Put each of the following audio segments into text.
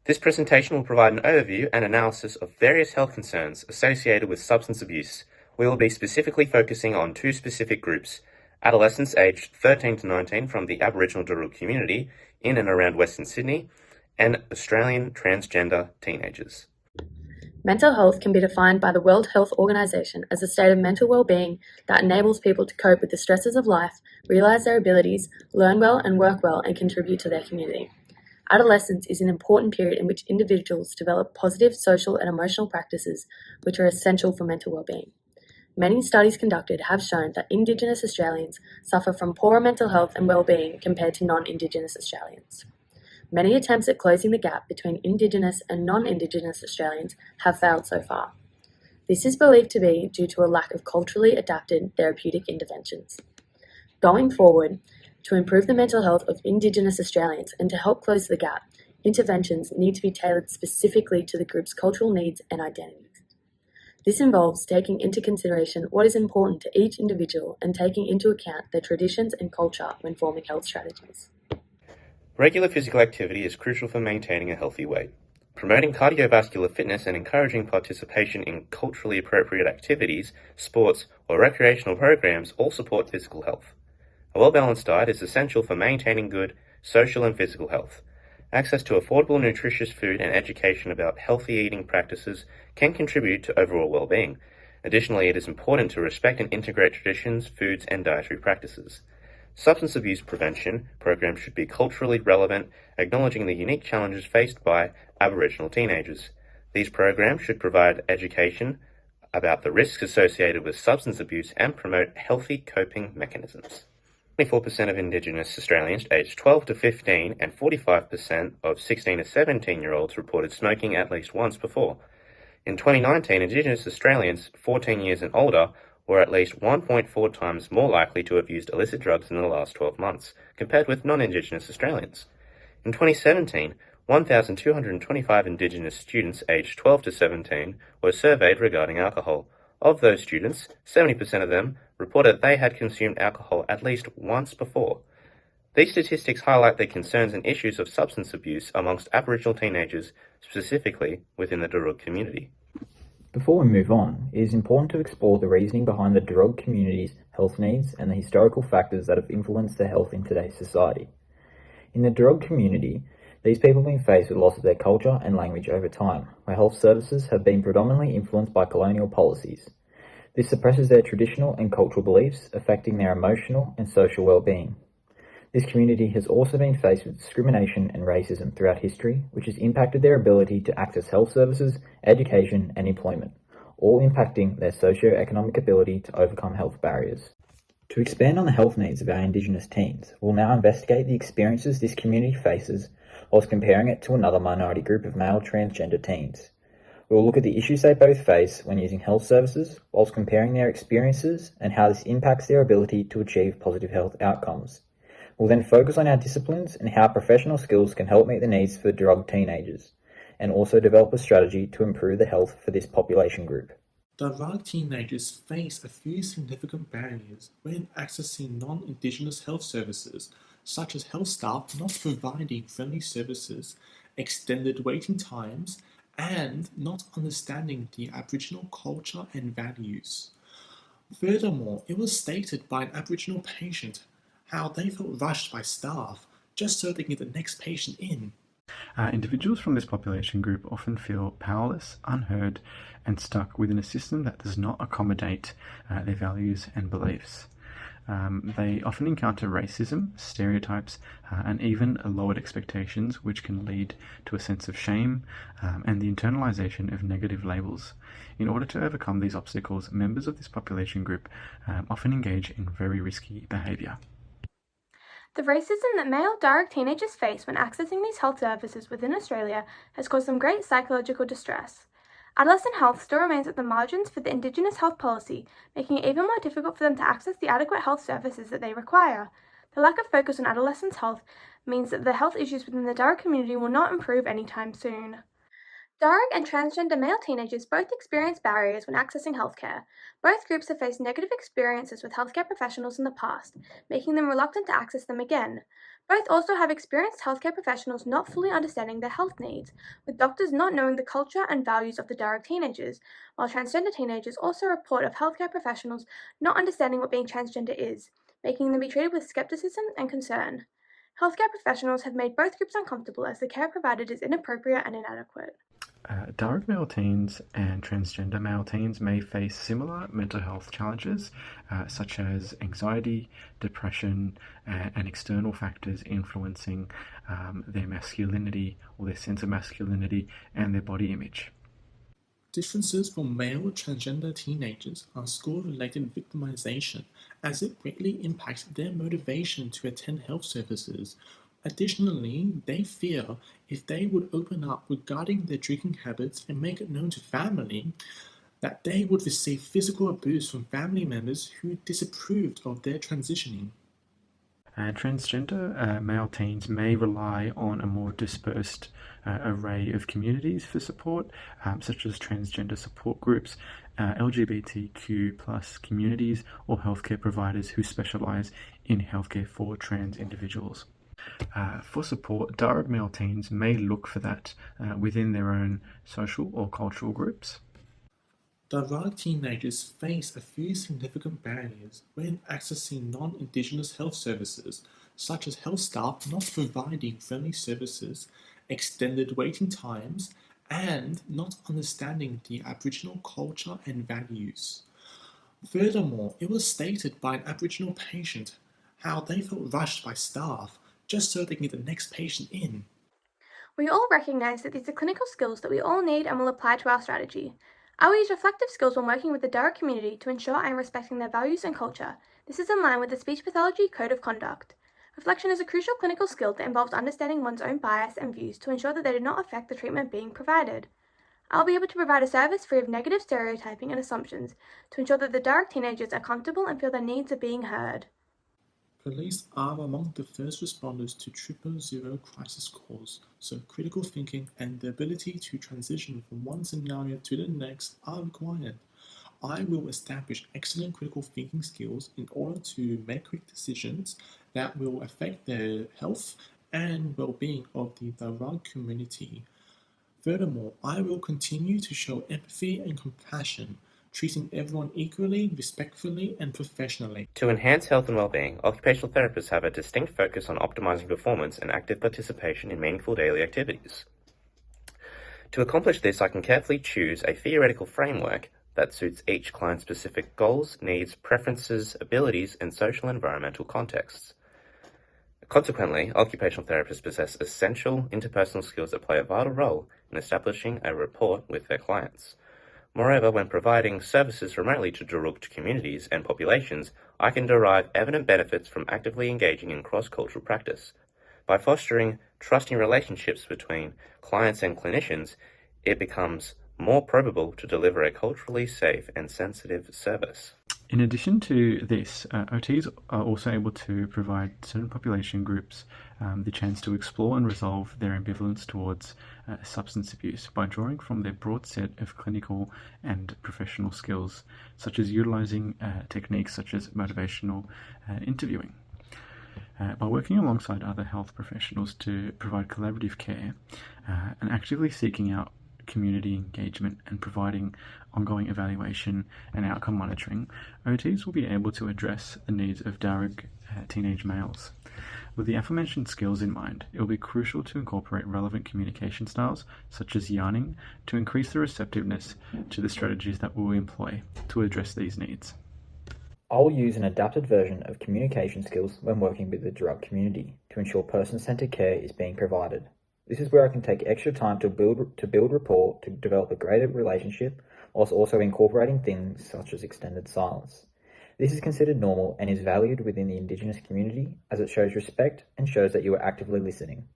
This presentation will provide an overview and analysis of various health concerns associated with substance abuse. We will be specifically focusing on two specific groups: adolescents aged 13 to 19 from the Aboriginal Darug community in and around Western Sydney, and Australian transgender teenagers. Mental health can be defined by the World Health Organization as a state of mental well-being that enables people to cope with the stresses of life, realize their abilities, learn well and work well, and contribute to their community. Adolescence is an important period in which individuals develop positive social and emotional practices which are essential for mental well-being. Many studies conducted have shown that Indigenous Australians suffer from poorer mental health and well-being compared to non-Indigenous Australians. Many attempts at closing the gap between Indigenous and non-Indigenous Australians have failed so far. This is believed to be due to a lack of culturally adapted therapeutic interventions. Going forward, to improve the mental health of Indigenous Australians and to help close the gap, interventions need to be tailored specifically to the group's cultural needs and identities. This involves taking into consideration what is important to each individual and taking into account their traditions and culture when forming health strategies. Regular physical activity is crucial for maintaining a healthy weight. Promoting cardiovascular fitness and encouraging participation in culturally appropriate activities, sports, or recreational programs all support physical health. A well-balanced diet is essential for maintaining good social and physical health. Access to affordable, nutritious food and education about healthy eating practices can contribute to overall well-being. Additionally, it is important to respect and integrate traditions, foods, and dietary practices. Substance abuse prevention programs should be culturally relevant, acknowledging the unique challenges faced by Aboriginal teenagers. These programs should provide education about the risks associated with substance abuse and promote healthy coping mechanisms. 24% of Indigenous Australians aged 12 to 15 and 45% of 16 to 17-year-olds reported smoking at least once before. In 2019, Indigenous Australians 14 years and older were at least 1.4 times more likely to have used illicit drugs in the last 12 months, compared with non-Indigenous Australians. In 2017, 1,225 Indigenous students aged 12 to 17 were surveyed regarding alcohol. Of those students, 70% of them reported they had consumed alcohol at least once before. These statistics highlight the concerns and issues of substance abuse amongst Aboriginal teenagers, specifically within the Darug community. Before we move on, it is important to explore the reasoning behind the Darug community's health needs and the historical factors that have influenced their health in today's society. In the Darug community, these people have been faced with loss of their culture and language over time, where health services have been predominantly influenced by colonial policies. This suppresses their traditional and cultural beliefs, affecting their emotional and social well-being. This community has also been faced with discrimination and racism throughout history, which has impacted their ability to access health services, education, and employment, all impacting their socio-economic ability to overcome health barriers. To expand on the health needs of our Indigenous teens, we'll now investigate the experiences this community faces whilst comparing it to another minority group of male transgender teens. We will look at the issues they both face when using health services, whilst comparing their experiences and how this impacts their ability to achieve positive health outcomes. We'll then focus on our disciplines and how professional skills can help meet the needs for Darug teenagers, and also develop a strategy to improve the health for this population group. Darug teenagers face a few significant barriers when accessing non-Indigenous health services, such as health staff not providing friendly services, extended waiting times, and not understanding the Aboriginal culture and values. Furthermore, it was stated by an Aboriginal patient how they felt rushed by staff just so they can get the next patient in. Individuals from this population group often feel powerless, unheard, and stuck within a system that does not accommodate their values and beliefs. They often encounter racism, stereotypes, and even lowered expectations, which can lead to a sense of shame and the internalization of negative labels. In order to overcome these obstacles, members of this population group often engage in very risky behaviour. The racism that male Darug teenagers face when accessing these health services within Australia has caused them great psychological distress. Adolescent health still remains at the margins for the Indigenous health policy, making it even more difficult for them to access the adequate health services that they require. The lack of focus on adolescents' health means that the health issues within the Darug community will not improve anytime soon. Darug and transgender male teenagers both experience barriers when accessing healthcare. Both groups have faced negative experiences with healthcare professionals in the past, making them reluctant to access them again. Both also have experienced healthcare professionals not fully understanding their health needs, with doctors not knowing the culture and values of the Darug teenagers, while transgender teenagers also report of healthcare professionals not understanding what being transgender is, making them be treated with skepticism and concern. Healthcare professionals have made both groups uncomfortable as the care provided is inappropriate and inadequate. Darug male teens and transgender male teens may face similar mental health challenges, such as anxiety, depression, and external factors influencing their masculinity or their sense of masculinity and their body image. Differences for male transgender teenagers are school-related victimization, as it greatly impacts their motivation to attend health services. Additionally, they fear if they would open up regarding their drinking habits and make it known to family, that they would receive physical abuse from family members who disapproved of their transitioning. Transgender male teens may rely on a more dispersed array of communities for support, such as transgender support groups, LGBTQ plus communities, or healthcare providers who specialise in healthcare for trans individuals. For support, Darug male teens may look for that within their own social or cultural groups. Darug teenagers face a few significant barriers when accessing non-Indigenous health services, such as health staff not providing friendly services, extended waiting times, and not understanding the Aboriginal culture and values. Furthermore, it was stated by an Aboriginal patient how they felt rushed by staff just so they can get the next patient in. We all recognise that these are clinical skills that we all need and will apply to our strategy. I will use reflective skills when working with the Darug community to ensure I am respecting their values and culture. This is in line with the Speech Pathology Code of Conduct. Reflection is a crucial clinical skill that involves understanding one's own bias and views to ensure that they do not affect the treatment being provided. I will be able to provide a service free of negative stereotyping and assumptions to ensure that the Darug teenagers are comfortable and feel their needs are being heard. Police are among the first responders to 000 crisis calls, so critical thinking and the ability to transition from one scenario to the next are required. I will establish excellent critical thinking skills in order to make quick decisions that will affect the health and well-being of the Darug community. Furthermore, I will continue to show empathy and compassion, treating everyone equally, respectfully, and professionally. To enhance health and well-being, occupational therapists have a distinct focus on optimizing performance and active participation in meaningful daily activities. To accomplish this, I can carefully choose a theoretical framework that suits each client's specific goals, needs, preferences, abilities, and social and environmental contexts. Consequently, occupational therapists possess essential interpersonal skills that play a vital role in establishing a rapport with their clients. Moreover, when providing services remotely to Darug communities and populations, I can derive evident benefits from actively engaging in cross-cultural practice. By fostering trusting relationships between clients and clinicians, it becomes more probable to deliver a culturally safe and sensitive service. In addition to this, OTs are also able to provide certain population groups the chance to explore and resolve their ambivalence towards substance abuse by drawing from their broad set of clinical and professional skills, such as utilizing techniques such as motivational interviewing. By working alongside other health professionals to provide collaborative care and actively seeking out community engagement and providing ongoing evaluation and outcome monitoring, OTs will be able to address the needs of Darug teenage males. With the aforementioned skills in mind, it will be crucial to incorporate relevant communication styles, such as yarning, to increase the receptiveness to the strategies that we will employ to address these needs. I will use an adapted version of communication skills when working with the Darug community to ensure person-centered care is being provided. This is where I can take extra time to build rapport, to develop a greater relationship, whilst also incorporating things such as extended silence. This is considered normal and is valued within the Indigenous community as it shows respect and shows that you are actively listening.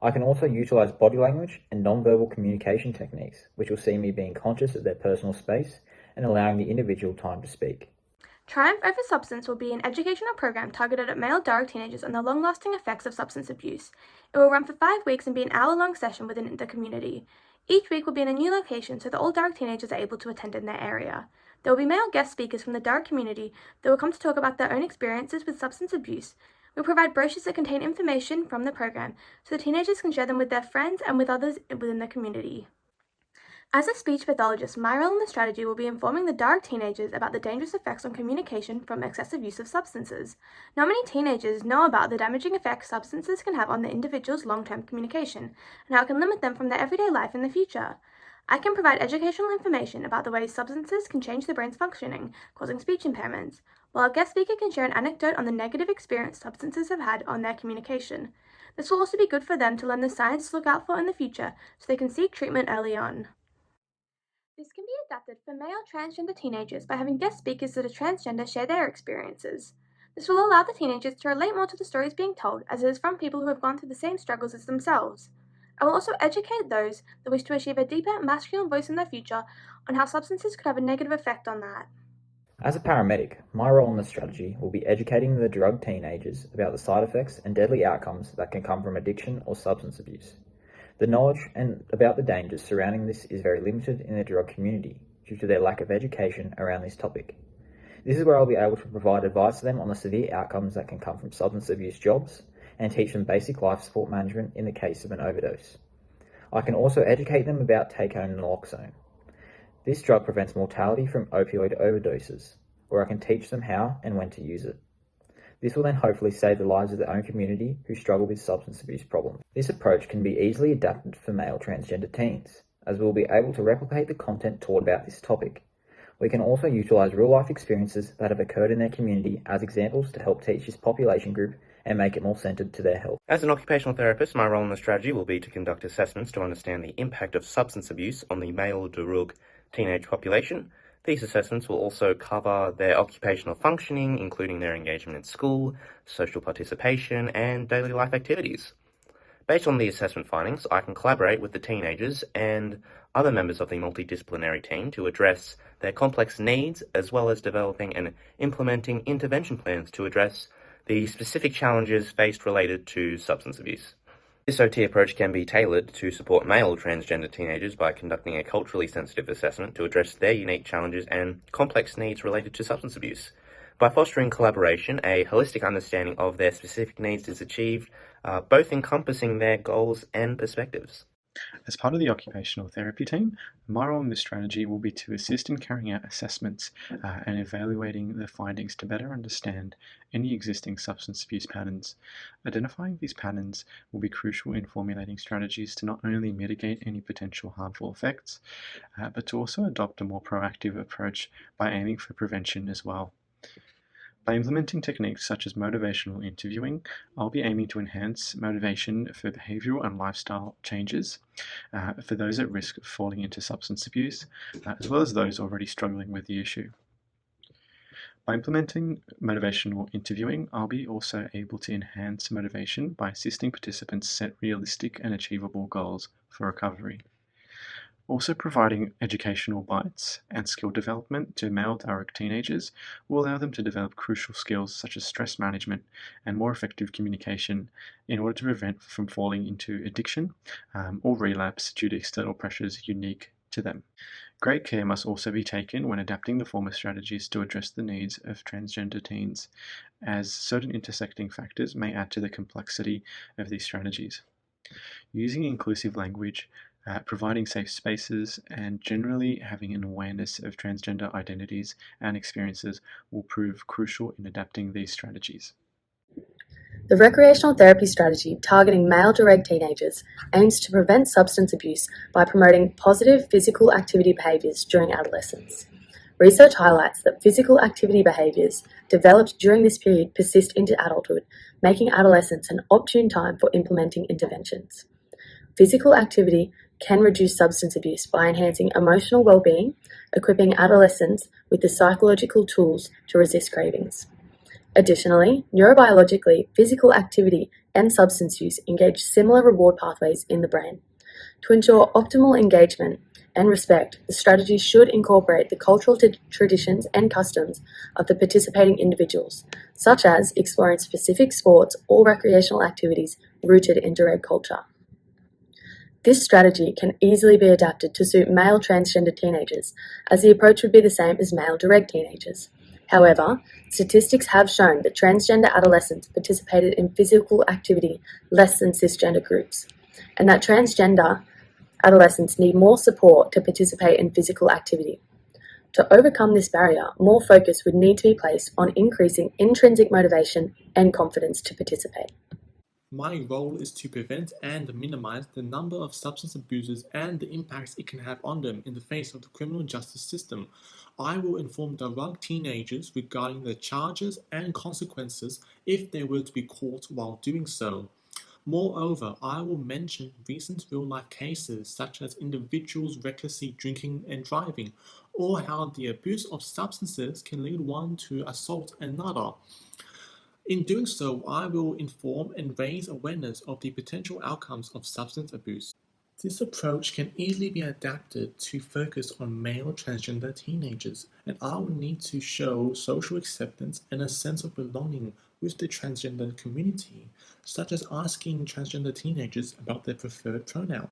I can also utilise body language and non-verbal communication techniques, which will see me being conscious of their personal space and allowing the individual time to speak. Triumph Over Substance will be an educational program targeted at male Darug teenagers on the long-lasting effects of substance abuse. It will run for 5 weeks and be an hour-long session within the community. Each week will be in a new location so that all Darug teenagers are able to attend in their area. There will be male guest speakers from the Darug community that will come to talk about their own experiences with substance abuse. We'll provide brochures that contain information from the program so the teenagers can share them with their friends and with others within the community. As a speech pathologist, my role in the strategy will be informing the Darug teenagers about the dangerous effects on communication from excessive use of substances. Not many teenagers know about the damaging effects substances can have on the individual's long-term communication and how it can limit them from their everyday life in the future. I can provide educational information about the ways substances can change the brain's functioning, causing speech impairments, while a guest speaker can share an anecdote on the negative experience substances have had on their communication. This will also be good for them to learn the signs to look out for in the future so they can seek treatment early on. This can be adapted for male transgender teenagers by having guest speakers that are transgender share their experiences. This will allow the teenagers to relate more to the stories being told, as it is from people who have gone through the same struggles as themselves. I will also educate those that wish to achieve a deeper masculine voice in their future on how substances could have a negative effect on that. As a paramedic, my role in the strategy will be educating the drug teenagers about the side effects and deadly outcomes that can come from addiction or substance abuse. The knowledge and about the dangers surrounding this is very limited in the drug community due to their lack of education around this topic. This is where I'll be able to provide advice to them on the severe outcomes that can come from substance abuse jobs and teach them basic life support management in the case of an overdose. I can also educate them about take-home naloxone. This drug prevents mortality from opioid overdoses, or I can teach them how and when to use it. This will then hopefully save the lives of their own community who struggle with substance abuse problems. This approach can be easily adapted for male transgender teens, as we will be able to replicate the content taught about this topic. We can also utilise real-life experiences that have occurred in their community as examples to help teach this population group and make it more centred to their health. As an occupational therapist, my role in the strategy will be to conduct assessments to understand the impact of substance abuse on the male Darug teenage population. These assessments will also cover their occupational functioning, including their engagement in school, social participation, and daily life activities. Based on the assessment findings, I can collaborate with the teenagers and other members of the multidisciplinary team to address their complex needs, as well as developing and implementing intervention plans to address the specific challenges faced related to substance abuse. This OT approach can be tailored to support male transgender teenagers by conducting a culturally sensitive assessment to address their unique challenges and complex needs related to substance abuse. By fostering collaboration, a holistic understanding of their specific needs is achieved, both encompassing their goals and perspectives. As part of the occupational therapy team, my role in this strategy will be to assist in carrying out assessments and evaluating the findings to better understand any existing substance abuse patterns. Identifying these patterns will be crucial in formulating strategies to not only mitigate any potential harmful effects, but to also adopt a more proactive approach by aiming for prevention as well. By implementing techniques such as motivational interviewing, I'll be aiming to enhance motivation for behavioral and lifestyle changes for those at risk of falling into substance abuse, as well as those already struggling with the issue. By implementing motivational interviewing, I'll be also able to enhance motivation by assisting participants set realistic and achievable goals for recovery. Also, providing educational bites and skill development to male Darug teenagers will allow them to develop crucial skills such as stress management and more effective communication in order to prevent from falling into addiction or relapse due to external pressures unique to them. Great care must also be taken when adapting the former strategies to address the needs of transgender teens, as certain intersecting factors may add to the complexity of these strategies. Using inclusive language, providing safe spaces, and generally having an awareness of transgender identities and experiences will prove crucial in adapting these strategies. The recreational therapy strategy targeting male Darug teenagers aims to prevent substance abuse by promoting positive physical activity behaviours during adolescence. Research highlights that physical activity behaviours developed during this period persist into adulthood, making adolescence an opportune time for implementing interventions. Physical activity can reduce substance abuse by enhancing emotional well-being, equipping adolescents with the psychological tools to resist cravings. Additionally, neurobiologically, physical activity and substance use engage similar reward pathways in the brain. To ensure optimal engagement, and respect, the strategy should incorporate the cultural traditions and customs of the participating individuals, such as exploring specific sports or recreational activities rooted in direct culture. This strategy can easily be adapted to suit male transgender teenagers, as the approach would be the same as male direct teenagers. However, statistics have shown that transgender adolescents participated in physical activity less than cisgender groups, and that transgender adolescents need more support to participate in physical activity. To overcome this barrier, more focus would need to be placed on increasing intrinsic motivation and confidence to participate. My role is to prevent and minimize the number of substance abusers and the impacts it can have on them in the face of the criminal justice system. I will inform drug teenagers regarding the charges and consequences if they were to be caught while doing so. Moreover, I will mention recent real-life cases such as individuals recklessly drinking and driving, or how the abuse of substances can lead one to assault another. In doing so, I will inform and raise awareness of the potential outcomes of substance abuse. This approach can easily be adapted to focus on male transgender teenagers, and I will need to show social acceptance and a sense of belonging with the transgender community, such as asking transgender teenagers about their preferred pronoun.